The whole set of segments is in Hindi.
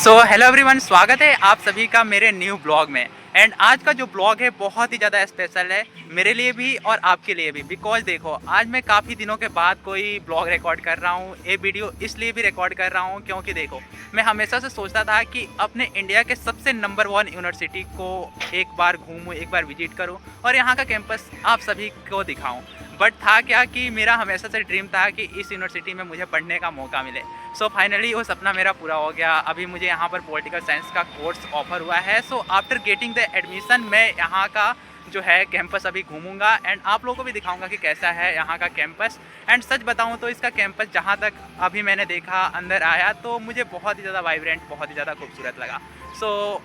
हेलो एवरीवन, स्वागत है आप सभी का मेरे न्यू ब्लॉग में। एंड आज का जो ब्लॉग है बहुत ही ज़्यादा स्पेशल है मेरे लिए भी और आपके लिए भी। बिकॉज देखो, आज मैं काफ़ी दिनों के बाद कोई ब्लॉग रिकॉर्ड कर रहा हूँ। ये वीडियो इसलिए भी रिकॉर्ड कर रहा हूँ क्योंकि देखो, मैं हमेशा से सोचता था कि अपने इंडिया के सबसे नंबर 1 यूनिवर्सिटी को एक बार घूमूँ, एक बार विजिट करूँ और यहाँ का कैंपस आप सभी को दिखाऊँ। बट था क्या कि मेरा हमेशा से ड्रीम था कि इस यूनिवर्सिटी में मुझे पढ़ने का मौका मिले। सो फाइनली वो सपना मेरा पूरा हो गया। अभी मुझे यहाँ पर पॉलिटिकल साइंस का कोर्स ऑफर हुआ है। So after getting the admission मैं यहाँ का जो है कैंपस अभी घूमूंगा एंड आप लोगों को भी दिखाऊंगा कि कैसा है यहाँ का कैंपस। एंड सच बताऊँ तो इसका कैंपस जहाँ तक अभी मैंने देखा, अंदर आया तो मुझे बहुत ही ज़्यादा वाइब्रेंट, बहुत ही ज़्यादा खूबसूरत लगा। सो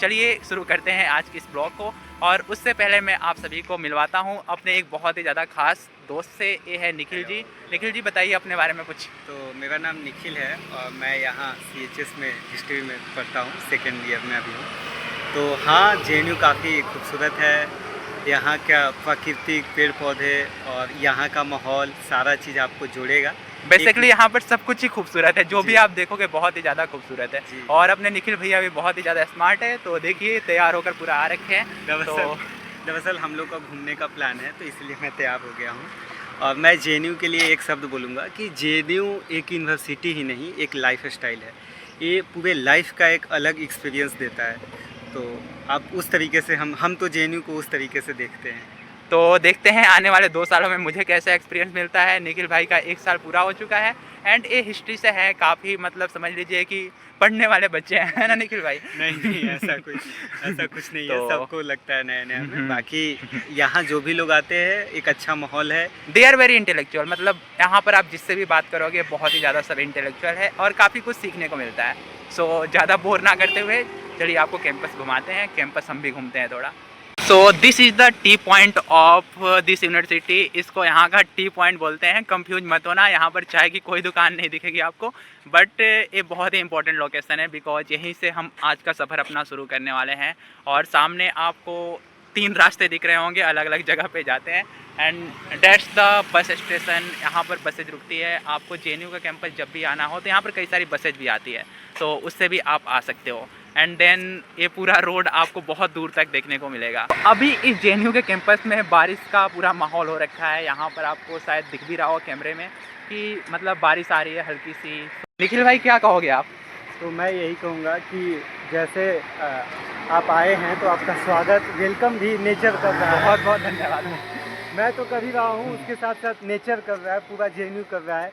चलिए शुरू करते हैं आज की इस ब्लॉग को। और उससे पहले मैं आप सभी को मिलवाता हूँ अपने एक बहुत ही ज़्यादा खास दोस्त से। ये है निखिल जी। निखिल जी, बताइए अपने बारे में कुछ। तो मेरा नाम निखिल है और मैं यहाँ CHS में हिस्ट्री में पढ़ता हूँ, सेकेंड ईयर में अभी हूँ। तो हाँ, JNU काफ़ी खूबसूरत है। यहाँ का प्राकृतिक पेड़ पौधे और यहाँ का माहौल सारा चीज़ आपको जोड़ेगा। बेसिकली यहाँ पर सब कुछ ही खूबसूरत है, जो भी आप देखोगे बहुत ही ज़्यादा खूबसूरत है। और अपने निखिल भैया भी बहुत ही ज़्यादा स्मार्ट है, तो देखिए तैयार होकर पूरा आ रखे हैं। दरअसल हम लोग का घूमने का प्लान है, तो इसलिए मैं तैयार हो गया हूँ। और मैं JNU के लिए एक शब्द बोलूँगा कि JNU एक यूनिवर्सिटी ही नहीं, एक लाइफ स्टाइल है। ये पूरे लाइफ का एक अलग एक्सपीरियंस देता है। तो आप उस तरीके से हम तो JNU को उस तरीके से देखते हैं। तो देखते हैं आने वाले 2 सालों में मुझे कैसा एक्सपीरियंस मिलता है। निखिल भाई का 1 साल पूरा हो चुका है एंड ये हिस्ट्री से है, काफ़ी मतलब समझ लीजिए कि पढ़ने वाले बच्चे हैं, है ना निखिल भाई? नहीं, ऐसा कुछ नहीं है। तो सबको लगता है नया-नया में। बाकी यहाँ जो भी लोग आते हैं, एक अच्छा माहौल है। दे आर वेरी इंटेलेक्चुअल, मतलब यहाँ पर आप जिससे भी बात करोगे बहुत ही ज़्यादा सब इंटेलेक्चुअल है और काफ़ी कुछ सीखने को मिलता है। सो ज़्यादा बोर ना करते हुए चलिए आपको कैंपस घुमाते हैं। कैंपस हम भी घूमते हैं थोड़ा। So this is the T point of this university. इसको यहाँ का टी पॉइंट बोलते हैं, कंफ्यूज मत होना। यहाँ पर चाय की कोई दुकान नहीं दिखेगी आपको, बट ये बहुत ही इंपॉर्टेंट लोकेशन है बिकॉज यहीं से हम आज का सफ़र अपना शुरू करने वाले हैं। और सामने आपको 3 रास्ते दिख रहे होंगे, अलग अलग जगह पे जाते हैं। And that's the bus station. यहाँ पर बसेज रुकती है। आपको JNU का कैंपस जब भी आना हो तो यहाँ पर कई सारी बसेज भी आती है, तो उससे भी आप आ सकते हो। एंड देन ये पूरा रोड आपको बहुत दूर तक देखने को मिलेगा। अभी इस JNU के कैंपस में बारिश का पूरा माहौल हो रखा है। यहाँ पर आपको शायद दिख भी रहा हो कैमरे में कि मतलब बारिश आ रही है हल्की सी। निखिल भाई, क्या कहोगे आप? तो मैं यही कहूँगा कि जैसे आप आए हैं तो आपका स्वागत, वेलकम भी नेचर कर रहा है। बहुत बहुत धन्यवाद। मैं तो कर ही रहा हूँ, उसके साथ साथ नेचर कर रहा है, पूरा JNU कर रहा है।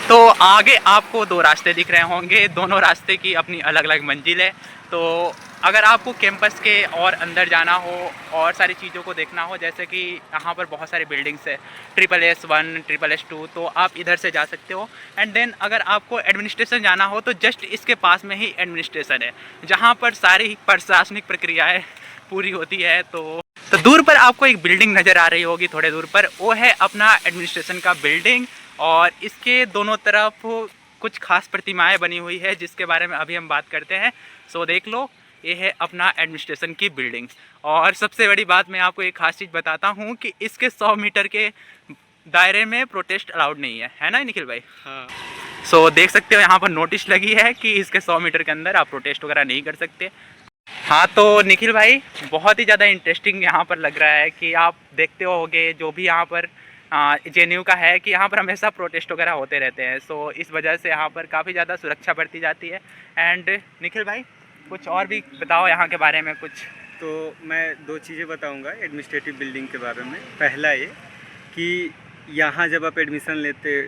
तो आगे आपको 2 रास्ते दिख रहे होंगे, दोनों रास्ते की अपनी अलग अलग मंजिल है। तो अगर आपको कैंपस के और अंदर जाना हो और सारी चीज़ों को देखना हो, जैसे कि यहाँ पर बहुत सारी बिल्डिंग्स है, SSS1, SSS2, तो आप इधर से जा सकते हो। एंड देन अगर आपको एडमिनिस्ट्रेशन जाना हो तो जस्ट इसके पास में ही एडमिनिस्ट्रेशन है, जहाँ पर सारी प्रशासनिक प्रक्रियाएँ पूरी होती है। तो दूर पर आपको एक बिल्डिंग नज़र आ रही होगी, थोड़े दूर पर, वो है अपना एडमिनिस्ट्रेशन का बिल्डिंग। और इसके दोनों तरफ कुछ खास प्रतिमाएं बनी हुई है जिसके बारे में अभी हम बात करते हैं। सो देख लो, ये है अपना एडमिनिस्ट्रेशन की बिल्डिंग। और सबसे बड़ी बात मैं आपको एक खास चीज़ बताता हूँ कि इसके 100 मीटर के दायरे में प्रोटेस्ट अलाउड नहीं है ना निखिल भाई? हाँ। सो देख सकते हो यहाँ पर नोटिस लगी है कि इसके 100 मीटर के अंदर आप प्रोटेस्ट वगैरह नहीं कर सकते। हाँ तो निखिल भाई, बहुत ही ज़्यादा इंटरेस्टिंग यहाँ पर लग रहा है कि आप देखते होगे जो भी यहाँ पर JNU का है कि यहाँ पर हमेशा प्रोटेस्ट वगैरह होते रहते हैं। सो इस वजह से यहाँ पर काफ़ी ज़्यादा सुरक्षा बढ़ती जाती है। एंड निखिल भाई, कुछ और भी बताओ यहाँ के बारे में कुछ। तो मैं 2 चीज़ें बताऊंगा एडमिनिस्ट्रेटिव बिल्डिंग के बारे में। पहला ये कि यहाँ जब आप एडमिशन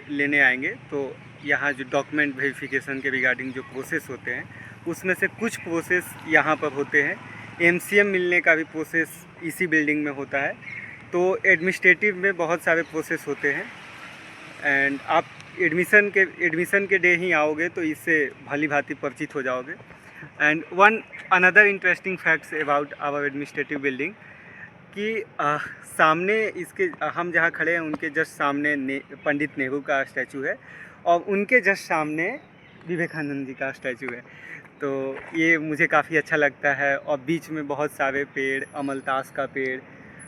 लेने आएंगे तो यहाँ जो डॉक्यूमेंट वेरिफिकेशन के रिगार्डिंग जो प्रोसेस होते हैं, उसमें से कुछ प्रोसेस यहाँ पर होते हैं। MCM मिलने का भी प्रोसेस इसी बिल्डिंग में होता है। तो एडमिनिस्ट्रेटिव में बहुत सारे प्रोसेस होते हैं। एंड आप एडमिशन के डे ही आओगे तो इससे भली भांति परिचित हो जाओगे। And one another interesting facts about our administrative building कि सामने इसके हम जहाँ खड़े हैं उनके जस्ट सामने पंडित नेहरू का स्टैचू है और उनके जस्ट सामने विवेकानंद जी का स्टैचू है। तो ये मुझे काफ़ी अच्छा लगता है। और बीच में बहुत सारे पेड़, अमलतास का पेड़,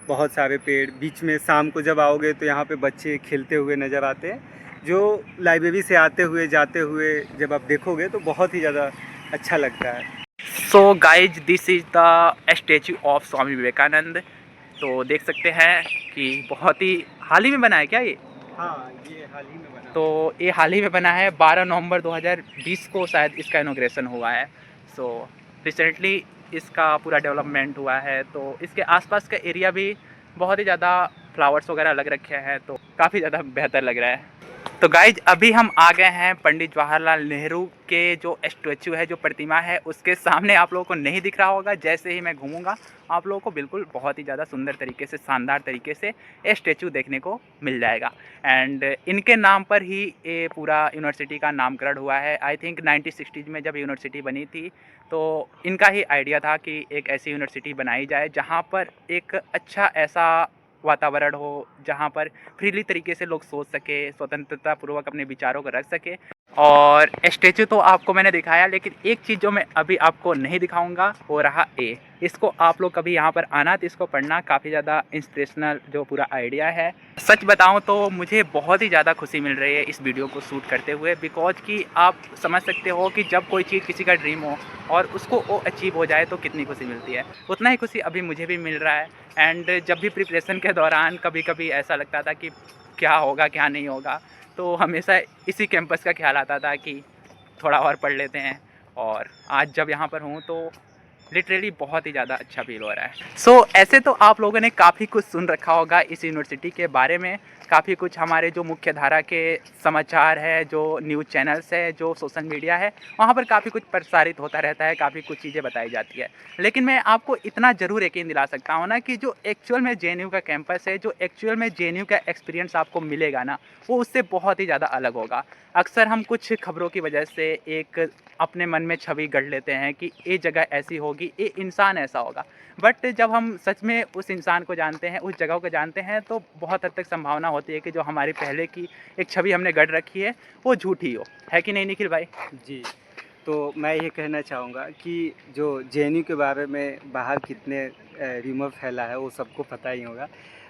बहुत सारे पेड़ बीच में। शाम को जब आओगे तो यहाँ पे बच्चे खेलते हुए नज़र आते हैं। जो लाइब्रेरी से आते हुए जाते हुए जब आप देखोगे तो बहुत ही ज़्यादा अच्छा लगता है। So guys, this is the statue of Swami Vivekananda. तो देख सकते हैं कि बहुत ही हाल ही में बना है क्या ये? हाँ, ये हाल ही में बना। तो ये हाल ही में बना है, 12 नवंबर 2020 को शायद इसका इनॉग्रेशन हुआ है। सो रिसेंटली इसका पूरा डेवलपमेंट हुआ है, तो इसके आसपास का एरिया भी बहुत ही ज़्यादा फ्लावर्स वगैरह लग रखे हैं, तो काफ़ी ज़्यादा बेहतर लग रहा है। तो गाइज, अभी हम आ गए हैं पंडित जवाहरलाल नेहरू के जो स्टैचू है, जो प्रतिमा है, उसके सामने। आप लोगों को नहीं दिख रहा होगा, जैसे ही मैं घूमूंगा आप लोगों को बिल्कुल बहुत ही ज़्यादा सुंदर तरीके से, शानदार तरीके से ये स्टैचू देखने को मिल जाएगा। एंड इनके नाम पर ही ये पूरा यूनिवर्सिटी का नामकरण हुआ है। आई थिंक 1960s में जब यूनिवर्सिटी बनी थी, तो इनका ही आइडिया था कि एक ऐसी यूनिवर्सिटी बनाई जाए जहाँ पर एक अच्छा ऐसा वातावरण हो, जहाँ पर फ्रीली तरीके से लोग सोच सके, स्वतंत्रता पूर्वक अपने विचारों को रख सके। और स्टैचू तो आपको मैंने दिखाया, लेकिन एक चीज़ जो मैं अभी आपको नहीं दिखाऊंगा वो रहा ए। इसको आप लोग कभी यहाँ पर आना तो इसको पढ़ना, काफ़ी ज़्यादा इंस्पिरेशनल जो पूरा आइडिया है। सच बताऊँ तो मुझे बहुत ही ज़्यादा खुशी मिल रही है इस वीडियो को शूट करते हुए, बिकॉज कि आप समझ सकते हो कि जब कोई चीज़ किसी का ड्रीम हो और उसको वो अचीव हो जाए तो कितनी खुशी मिलती है। उतना ही खुशी अभी मुझे भी मिल रहा है। एंड जब भी प्रिपरेशन के दौरान कभी कभी ऐसा लगता था कि क्या होगा क्या नहीं होगा, तो हमेशा इसी कैंपस का ख्याल आता था कि थोड़ा और पढ़ लेते हैं। और आज जब यहाँ पर हूँ तो लिटरली बहुत ही ज़्यादा अच्छा फील हो रहा है। सो ऐसे तो आप लोगों ने काफ़ी कुछ सुन रखा होगा इस यूनिवर्सिटी के बारे में, काफ़ी कुछ हमारे जो मुख्य धारा के समाचार है, जो न्यूज़ चैनल्स है, जो सोशल मीडिया है, वहाँ पर काफ़ी कुछ प्रसारित होता रहता है, काफ़ी कुछ चीज़ें बताई जाती है। लेकिन मैं आपको इतना ज़रूर यकीन दिला सकता हूँ ना कि जो एक्चुअल में जेएनयू का कैंपस है, जो एक्चुअल में जेएनयू का एक्सपीरियंस आपको मिलेगा ना, वो उससे बहुत ही ज़्यादा अलग होगा। अक्सर हम कुछ खबरों की वजह से एक अपने मन में छवि गढ़ लेते हैं कि ये जगह ऐसी होगी, ये इंसान ऐसा होगा। बट जब हम सच में उस इंसान को जानते हैं, उस जगह को जानते हैं, तो बहुत हद तक संभावना होती है कि जो हमारी पहले की एक छवि हमने गढ़ रखी है वो झूठी हो। है कि नहीं निखिल भाई? जी, तो मैं ये कहना चाहूँगा कि जो जेएनयू के बारे में बाहर कितने रूमर फैला है वो सबको पता ही होगा,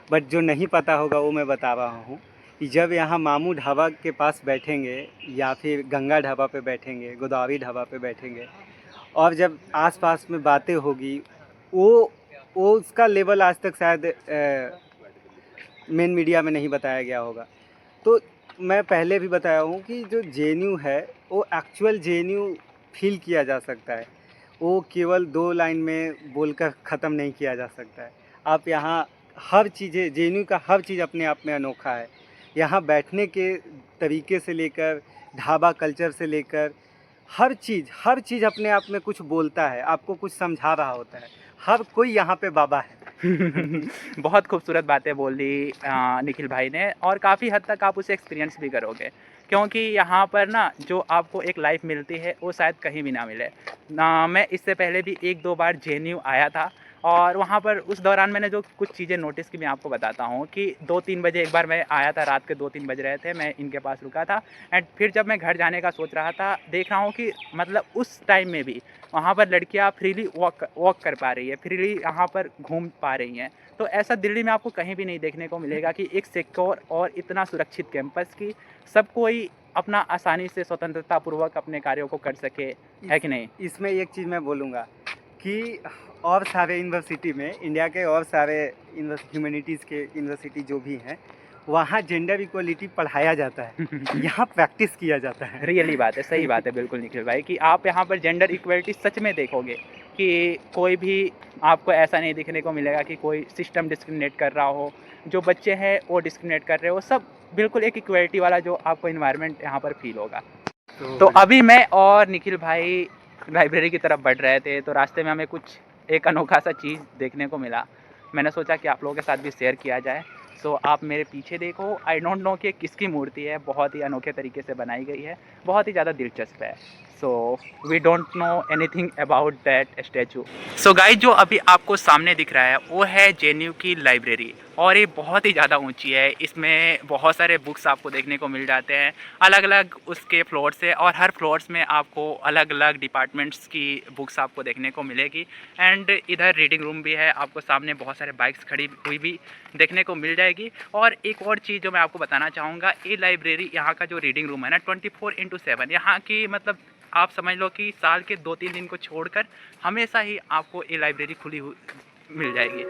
बट जो नहीं पता होगा वो मैं बता रहा हूँ कि जब यहाँ मामू ढाबा के पास बैठेंगे या फिर गंगा ढाबा पे बैठेंगे, गोदावरी ढाबा पे बैठेंगे, और जब आसपास में बातें होगी, वो उसका लेवल आज तक शायद मेन मीडिया में नहीं बताया गया होगा। तो मैं पहले भी बताया हूँ कि जो जेएनयू है वो एक्चुअल जेएनयू फील किया जा सकता है, वो केवल 2 लाइन में बोलकर ख़त्म नहीं किया जा सकता है। आप यहाँ हर चीज़ें, जेएनयू का हर चीज़ अपने आप में अनोखा है। यहाँ बैठने के तरीके से लेकर, ढाबा कल्चर से लेकर, हर चीज़ अपने आप में कुछ बोलता है, आपको कुछ समझा रहा होता है। हर कोई यहाँ पे बाबा है। बहुत खूबसूरत बातें बोल दी निखिल भाई ने, और काफ़ी हद तक आप उसे एक्सपीरियंस भी करोगे, क्योंकि यहाँ पर ना जो आपको एक लाइफ मिलती है वो शायद कहीं भी ना मिले ना। मैं इससे पहले भी 1-2 बार जेएनयू आया था, और वहाँ पर उस दौरान मैंने जो कुछ चीज़ें नोटिस की मैं आपको बताता हूँ कि 2-3 बजे एक बार मैं आया था, रात के 2-3 बज रहे थे, मैं इनके पास रुका था। एंड फिर जब मैं घर जाने का सोच रहा था, देख रहा हूँ कि मतलब उस टाइम में भी वहाँ पर लड़कियाँ फ्रीली वॉक कर पा रही है, फ्रीली यहाँ पर घूम पा रही हैं। तो ऐसा दिल्ली में आपको कहीं भी नहीं देखने को मिलेगा कि एक सिक्योर और इतना सुरक्षित कैंपस की सब कोई अपना आसानी से स्वतंत्रता पूर्वक अपने कार्यों को कर सके। है कि नहीं? इसमें एक चीज़ मैं बोलूँगा कि और सारे यूनिवर्सिटी में, इंडिया के और सारे ह्यूमैनिटीज़ के यूनिवर्सिटी जो भी हैं, वहाँ जेंडर इक्वलिटी पढ़ाया जाता है। यहाँ प्रैक्टिस किया जाता है। रियली बात है, सही बात है बिल्कुल निखिल भाई, कि आप यहाँ पर जेंडर इक्वलिटी सच में देखोगे कि कोई भी आपको ऐसा नहीं देखने को मिलेगा कि कोई सिस्टम डिस्क्रिमिनेट कर रहा हो, जो बच्चे हैं वो डिस्क्रिमिनेट कर रहे हो, सब बिल्कुल एक इक्वलिटी वाला जो आपको इन्वायरमेंट यहाँ पर फील होगा। तो अभी मैं और निखिल भाई लाइब्रेरी की तरफ बढ़ रहे थे, तो रास्ते में हमें कुछ एक अनोखा सा चीज़ देखने को मिला। मैंने सोचा कि आप लोगों के साथ भी शेयर किया जाए। सो आप मेरे पीछे देखो, आई डोंट नो कि किसकी मूर्ति है, बहुत ही अनोखे तरीके से बनाई गई है, बहुत ही ज़्यादा दिलचस्प है। So we don't know anything about that statue. So guys, जो अभी आपको सामने दिख रहा है वो है जेएनयू की लाइब्रेरी, और ये बहुत ही ज़्यादा ऊंची है। इसमें बहुत सारे बुक्स आपको देखने को मिल जाते हैं अलग अलग उसके फ्लोर से, और हर फ्लोर्स में आपको अलग अलग डिपार्टमेंट्स की बुक्स आपको देखने को मिलेगी। एंड इधर रीडिंग रूम भी है, आपको सामने बहुत सारे बाइक्स खड़ी हुई भी देखने को मिल जाएगी। और एक और चीज़ जो मैं आपको बताना चाहूँगा, ये लाइब्रेरी, यहाँ का जो रीडिंग रूम है ना 24/7, यहाँ की मतलब आप समझ लो कि साल के 2-3 दिन को छोड़कर हमेशा ही आपको ये लाइब्रेरी खुली हुई मिल जाएगी।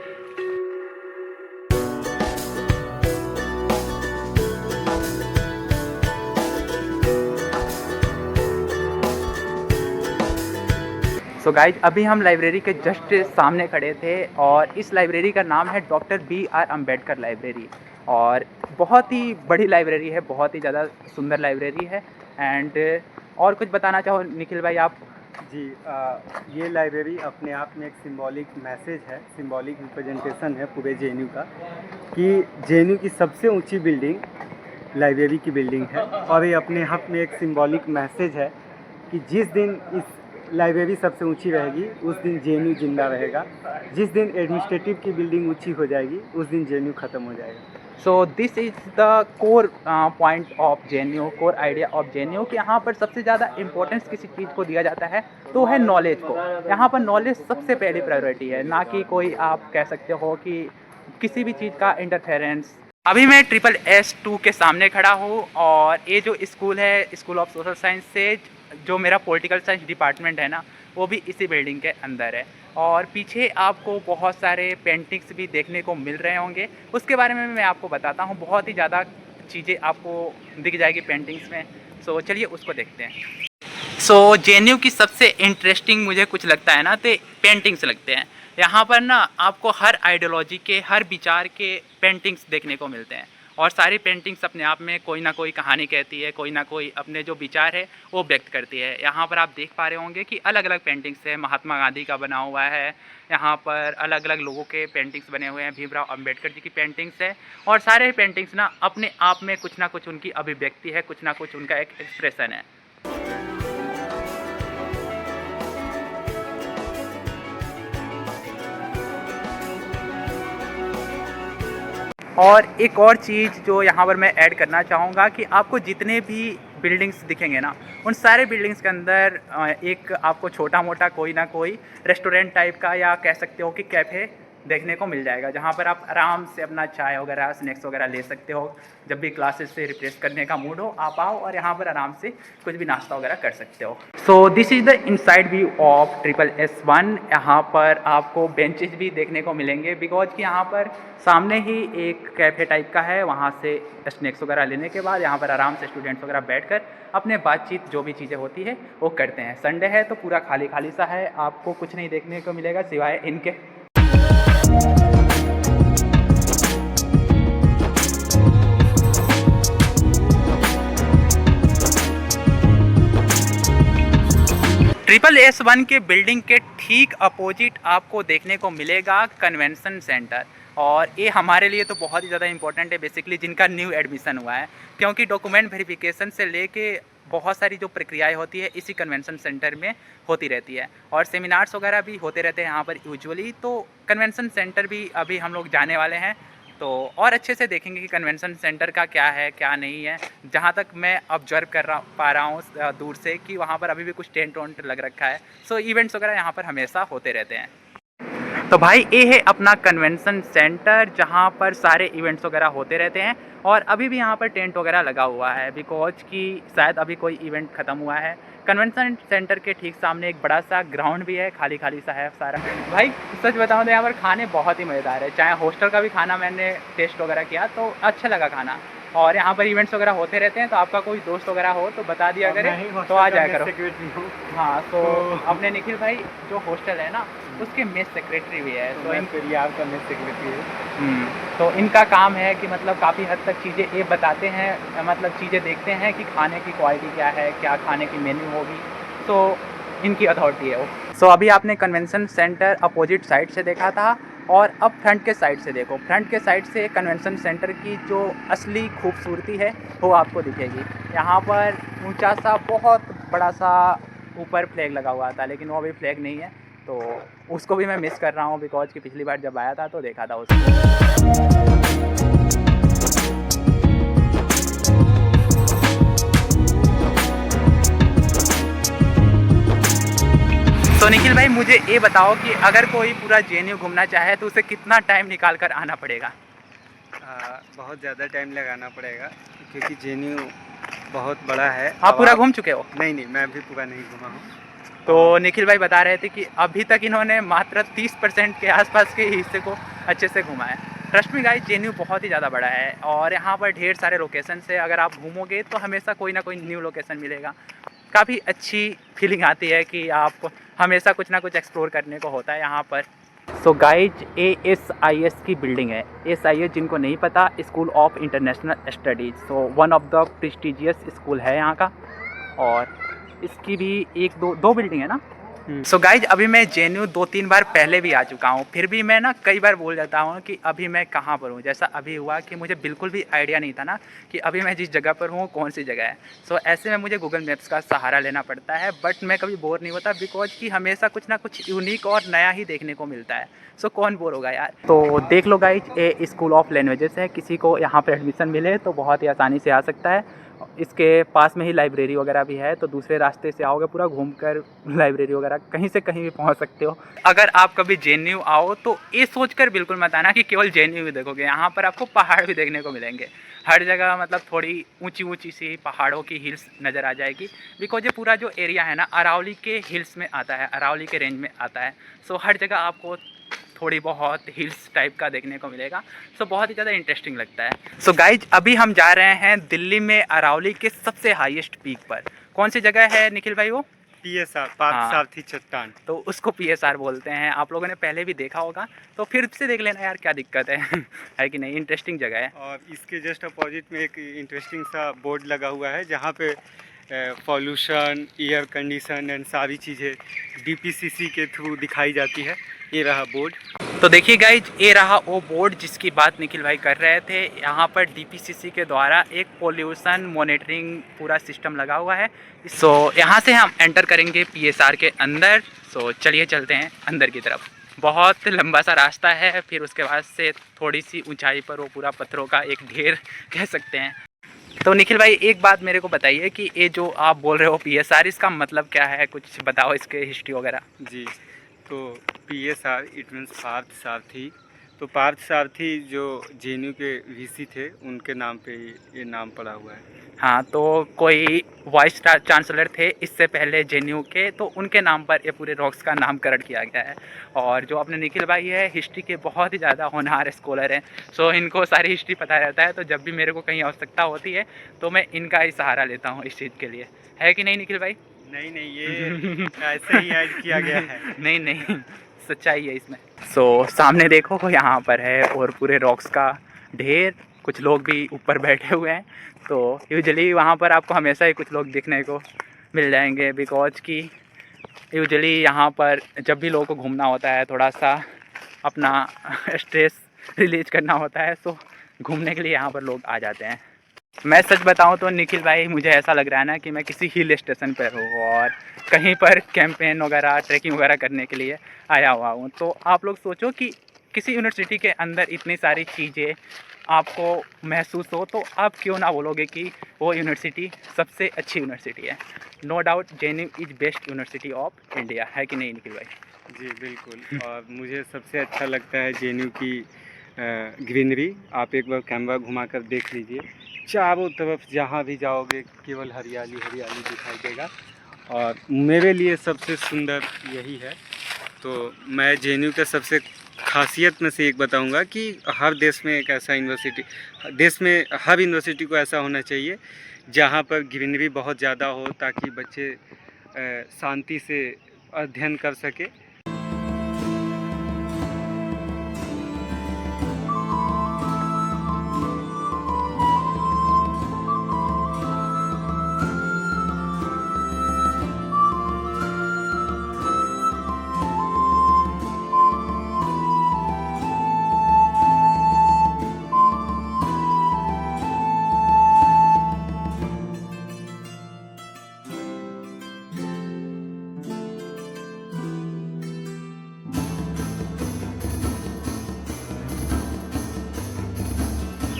सो गाइज, अभी हम लाइब्रेरी के जस्ट सामने खड़े थे, और इस लाइब्रेरी का नाम है डॉक्टर BR अम्बेडकर लाइब्रेरी। और बहुत ही बड़ी लाइब्रेरी है, बहुत ही ज़्यादा सुंदर लाइब्रेरी है। एंड और कुछ बताना चाहो निखिल भाई आप? जी, ये लाइब्रेरी अपने आप में एक सिंबॉलिक मैसेज है, सिंबॉलिक रिप्रेजेंटेशन है पूरे जेएनयू का, कि जेएनयू की सबसे ऊंची बिल्डिंग लाइब्रेरी की बिल्डिंग है। और ये अपने आप में एक सिंबॉलिक मैसेज है कि जिस दिन इस लाइब्रेरी सबसे ऊंची रहेगी उस दिन जेएनयू जिंदा रहेगा, जिस दिन एडमिनिस्ट्रेटिव की बिल्डिंग ऊंची हो जाएगी उस दिन जेएनयू ख़त्म हो जाएगा। So this is the core point of JNU, core idea of JNU, कि यहाँ पर सबसे ज़्यादा इंपॉर्टेंस किसी चीज़ को दिया जाता है तो है नॉलेज को। यहाँ पर नॉलेज सबसे पहली प्रायोरिटी है, ना कि कोई आप कह सकते हो कि किसी भी चीज़ का इंटरफेरेंस। अभी मैं SSS2 के सामने खड़ा हूँ, और ये जो स्कूल है, स्कूल ऑफ सोशल साइंस से जो मेरा पॉलिटिकल साइंस डिपार्टमेंट है ना, वो भी इसी बिल्डिंग के अंदर है। और पीछे आपको बहुत सारे पेंटिंग्स भी देखने को मिल रहे होंगे, उसके बारे में मैं आपको बताता हूँ। बहुत ही ज़्यादा चीज़ें आपको दिख जाएगी पेंटिंग्स में। सो चलिए उसको देखते हैं। सो जेएनयू की सबसे इंटरेस्टिंग मुझे कुछ लगता है ना, तो पेंटिंग्स लगते हैं। यहाँ पर ना आपको हर आइडियोलॉजी के, हर विचार के पेंटिंग्स देखने को मिलते हैं, और सारी पेंटिंग्स अपने आप में कोई ना कोई कहानी कहती है, कोई ना कोई अपने जो विचार है वो व्यक्त करती है। यहाँ पर आप देख पा रहे होंगे कि अलग अलग पेंटिंग्स है, महात्मा गांधी का बना हुआ है, यहाँ पर अलग अलग लोगों के पेंटिंग्स बने हुए हैं, भीमराव अंबेडकर जी की पेंटिंग्स है। और सारे पेंटिंग्स ना अपने आप में कुछ ना कुछ उनकी अभिव्यक्ति है, कुछ ना कुछ उनका एक एक्सप्रेशन है। और एक और चीज़ जो यहाँ पर मैं ऐड करना चाहूँगा, कि आपको जितने भी बिल्डिंग्स दिखेंगे ना, उन सारे बिल्डिंग्स के अंदर एक आपको छोटा मोटा कोई ना कोई रेस्टोरेंट टाइप का, या कह सकते हो कि कैफ़े देखने को मिल जाएगा, जहाँ पर आप आराम से अपना चाय वगैरह, स्नैक्स वगैरह ले सकते हो। जब भी क्लासेस से रिफ्रेश करने का मूड हो, आप आओ और यहाँ पर आराम से कुछ भी नाश्ता वगैरह कर सकते हो। So this is the inside view of SSS1। यहाँ पर आपको बेंचेस भी देखने को मिलेंगे, बिकॉज कि यहाँ पर सामने ही एक कैफ़े टाइप का है। वहाँ से स्नैक्स वगैरह लेने के बाद यहाँ पर आराम से स्टूडेंट्स वगैरह बैठकर अपने बातचीत जो भी चीज़ें होती है वो करते हैं। संडे है तो पूरा खाली खाली सा है, आपको कुछ नहीं देखने को मिलेगा सिवाय इनके। SSS1 के बिल्डिंग के ठीक अपोजिट आपको देखने को मिलेगा कन्वेंशन सेंटर, और ये हमारे लिए तो बहुत ही ज़्यादा इंपॉर्टेंट है, बेसिकली जिनका न्यू एडमिशन हुआ है, क्योंकि डॉक्यूमेंट वेरिफिकेशन से लेके बहुत सारी जो प्रक्रियाएं होती है इसी कन्वेंशन सेंटर में होती रहती है, और सेमिनार्स वगैरह भी होते रहते हैं यहाँ पर यूजुअली। तो कन्वेंशन सेंटर भी अभी हम लोग जाने वाले हैं, तो और अच्छे से देखेंगे कि कन्वेंशन सेंटर का क्या है क्या नहीं है। जहाँ तक मैं ऑब्जर्व पा रहा हूँ दूर से, कि वहाँ पर अभी भी कुछ टेंट वेंट लग रखा है। सो इवेंट्स वगैरह यहाँ पर हमेशा होते रहते हैं। तो भाई ये है अपना कन्वेंशन सेंटर, जहाँ पर सारे इवेंट्स वगैरह होते रहते हैं, और अभी भी यहाँ पर टेंट वगैरह लगा हुआ है, बिकॉज कि शायद अभी कोई इवेंट ख़त्म हुआ है। कन्वेंशन सेंटर के ठीक सामने एक बड़ा सा ग्राउंड भी है, खाली खाली सा है सारा। भाई सच बताऊँ तो यहाँ पर खाने बहुत ही मज़ेदार है, चाहे हॉस्टल का भी खाना मैंने टेस्ट वगैरह किया तो अच्छा लगा खाना। और यहाँ पर इवेंट्स वगैरह होते रहते हैं, तो आपका कोई दोस्त वगैरह हो तो बता दिया करें तो आ जाया करो। हाँ, तो अपने निखिल भाई जो हॉस्टल है ना, उसके मेस सेक्रेटरी भी है, तो आपका मेस सेक्रेटरी है। तो इनका काम है कि मतलब काफ़ी हद तक चीज़ें ये बताते हैं, मतलब चीज़ें देखते हैं कि खाने की क्वालिटी क्या है, क्या खाने की मेन्यू होगी, तो इनकी अथॉरिटी है वो। सो अभी आपने कन्वेंशन सेंटर अपोजिट साइड से देखा था, और अब फ्रंट के साइड से देखो। फ्रंट के साइड से कन्वेंशन सेंटर की जो असली खूबसूरती है वो आपको दिखेगी। यहाँ पर ऊंचा सा बहुत बड़ा सा ऊपर फ्लैग लगा हुआ था, लेकिन वो अभी फ्लैग नहीं है, तो उसको भी मैं मिस कर रहा हूँ बिकॉज कि पिछली बार जब आया था तो देखा था उसको। तो निखिल भाई मुझे ये बताओ कि अगर कोई पूरा जेएनयू घूमना चाहे तो उसे कितना टाइम निकाल कर आना पड़ेगा? बहुत ज़्यादा टाइम लगाना पड़ेगा क्योंकि जेएनयू बहुत बड़ा है। आप अब पूरा घूम चुके हो? नहीं, मैं अभी पूरा नहीं घूमा हूँ। तो निखिल भाई बता रहे थे कि अभी तक इन्होंने मात्र 30% के आसपास के हिस्से को अच्छे से घुमा है। ट्रस्ट मी गाइस, जेएनयू बहुत ही ज़्यादा बड़ा है और यहाँ पर ढेर सारे लोकेशन है। अगर आप घूमोगे तो हमेशा कोई ना कोई न्यू लोकेशन मिलेगा। काफ़ी अच्छी फीलिंग आती है कि आप हमेशा कुछ ना कुछ एक्सप्लोर करने को होता है यहाँ पर। सो गाइज, ASIS की बिल्डिंग है। ASIS जिनको नहीं पता, school of international studies. So one of the prestigious school है यहाँ का, और इसकी भी एक दो बिल्डिंग है ना। सो गाइज, अभी मैं जेएनयू 2-3 बार पहले भी आ चुका हूँ, फिर भी मैं ना कई बार भूल जाता हूँ कि अभी मैं कहाँ पर हूँ। जैसा अभी हुआ कि मुझे बिल्कुल भी आइडिया नहीं था ना कि अभी मैं जिस जगह पर हूँ कौन सी जगह है। सो ऐसे में मुझे गूगल मैप्स का सहारा लेना पड़ता है, बट मैं कभी बोर नहीं होता बिकॉज कि हमेशा कुछ ना कुछ यूनिक और नया ही देखने को मिलता है। सो कौन बोर होगा यार। तो देख लो गाइज, ये स्कूल ऑफ लैंग्वेजेस है। किसी को यहाँ पर एडमिशन मिले तो बहुत ही आसानी से आ सकता है। इसके पास में ही लाइब्रेरी वगैरह भी है, तो दूसरे रास्ते से आओगे पूरा घूमकर लाइब्रेरी वगैरह कहीं से कहीं भी पहुंच सकते हो। अगर आप कभी जेएनयू आओ तो ये सोचकर बिल्कुल मत आना कि केवल जेएनयू ही देखोगे। यहाँ पर आपको पहाड़ भी देखने को मिलेंगे हर जगह, मतलब थोड़ी ऊंची ऊंची सी पहाड़ों की हिल्स नज़र आ जाएगी बिकॉज ये पूरा जो एरिया है ना अरावली के हिल्स में आता है, अरावली के रेंज में आता है। सो हर जगह आपको थोड़ी बहुत हिल्स टाइप का देखने को मिलेगा। सो बहुत ही ज़्यादा इंटरेस्टिंग लगता है। सो गाइज, अभी हम जा रहे हैं दिल्ली में अरावली के सबसे हाईएस्ट पीक पर। कौन सी जगह है निखिल भाई वो? PSR, पार्थ हाँ। सारथी चट्टान। तो उसको PSR बोलते हैं। आप लोगों ने पहले भी देखा होगा, तो फिर से देख लेना यार, क्या दिक्कत है है कि नहीं। इंटरेस्टिंग जगह है। और इसके जस्ट अपोजिट में एक इंटरेस्टिंग सा बोर्ड लगा हुआ है जहाँ पे पॉल्यूशन, एयर कंडीशन एंड सारी चीज़ें DPCC के थ्रू दिखाई जाती है। ये रहा बोर्ड। तो देखिए गाइज, ये रहा वो बोर्ड जिसकी बात निखिल भाई कर रहे थे। यहाँ पर DPCC के द्वारा एक पोल्यूशन मॉनिटरिंग पूरा सिस्टम लगा हुआ है। सो यहाँ से हम एंटर करेंगे PSR के अंदर। सो चलिए चलते हैं अंदर की तरफ। बहुत लंबा सा रास्ता है, फिर उसके बाद से थोड़ी सी ऊंचाई पर वो पूरा पत्थरों का एक ढेर कह सकते हैं। तो निखिल भाई एक बात मेरे को बताइए कि ये जो आप बोल रहे हो PSR, इसका मतलब क्या है? कुछ बताओ इसके हिस्ट्री वगैरह। जी, तो PSR इट मीन्स पार्थ सारथी। तो पार्थ सारथी जो जेएनयू के VC थे उनके नाम पे ये नाम पड़ा हुआ है। हाँ, तो कोई वाइस चांसलर थे इससे पहले जेएनयू के, तो उनके नाम पर ये पूरे रॉक्स का नामकरण किया गया है। और जो अपने निखिल भाई है, हिस्ट्री के बहुत ही ज़्यादा होनहार स्कॉलर हैं। सो इनको सारी हिस्ट्री पता रहता है, तो जब भी मेरे को कहीं आवश्यकता होती है तो मैं इनका ही सहारा लेता हूँ इस चीज़ के लिए। है कि नहीं निखिल भाई? नहीं, ये ऐसे ही ऐड किया गया है। नहीं, सच्चाई है इसमें। सो सामने देखो, यहाँ पर है और पूरे रॉक्स का ढेर। कुछ लोग भी ऊपर बैठे हुए हैं। तो यूजुअली वहाँ पर आपको हमेशा ही कुछ लोग दिखने को मिल जाएंगे बिकॉज कि यूजुअली यहाँ पर जब भी लोगों को घूमना होता है, थोड़ा सा अपना स्ट्रेस रिलीज करना होता है, तो घूमने के लिए यहाँ पर लोग आ जाते हैं। मैं सच बताऊं तो निखिल भाई, मुझे ऐसा लग रहा है ना कि मैं किसी हिल स्टेशन पर हूँ और कहीं पर कैंपेन वगैरह, ट्रैकिंग वगैरह करने के लिए आया हुआ हूँ। तो आप लोग सोचो कि किसी यूनिवर्सिटी के अंदर इतनी सारी चीज़ें आपको महसूस हो, तो आप क्यों ना बोलोगे कि वो यूनिवर्सिटी सबसे अच्छी यूनिवर्सिटी है। No doubt JNU is best university of India. है कि नहीं निखिल भाई? जी बिल्कुल। और मुझे सबसे अच्छा लगता है जेएनयू की ग्रीनरी। आप एक बार कैमरा घुमा कर देख लीजिए, चारों तरफ जहाँ भी जाओगे केवल हरियाली हरियाली दिखाई देगा। और मेरे लिए सबसे सुंदर यही है। तो मैं जेएनयू का सबसे खासियत में से एक बताऊंगा कि हर देश में एक ऐसा यूनिवर्सिटी, देश में हर यूनिवर्सिटी को ऐसा होना चाहिए जहाँ पर ग्रीनरी बहुत ज़्यादा हो, ताकि बच्चे शांति से अध्ययन कर सके।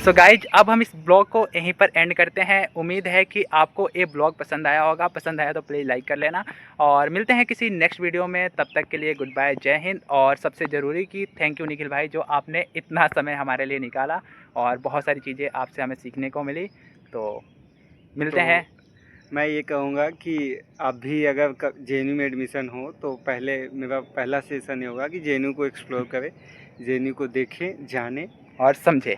सो गाइज अब हम इस ब्लॉग को यहीं पर एंड करते हैं। उम्मीद है कि आपको ये ब्लॉग पसंद आया होगा, पसंद आया तो प्लीज़ लाइक कर लेना और मिलते हैं किसी नेक्स्ट वीडियो में। तब तक के लिए गुड बाय, जय हिंद। और सबसे ज़रूरी कि थैंक यू निखिल भाई, जो आपने इतना समय हमारे लिए निकाला और बहुत सारी चीज़ें आपसे हमें सीखने को मिली। तो मिलते हैं। मैं ये कहूँगा कि आप भी अगर JNU में एडमिशन हो तो पहले मेरा पहला सेशन ये होगा कि JNU को एक्सप्लोर करें, JNU को देखें, जानें और समझे।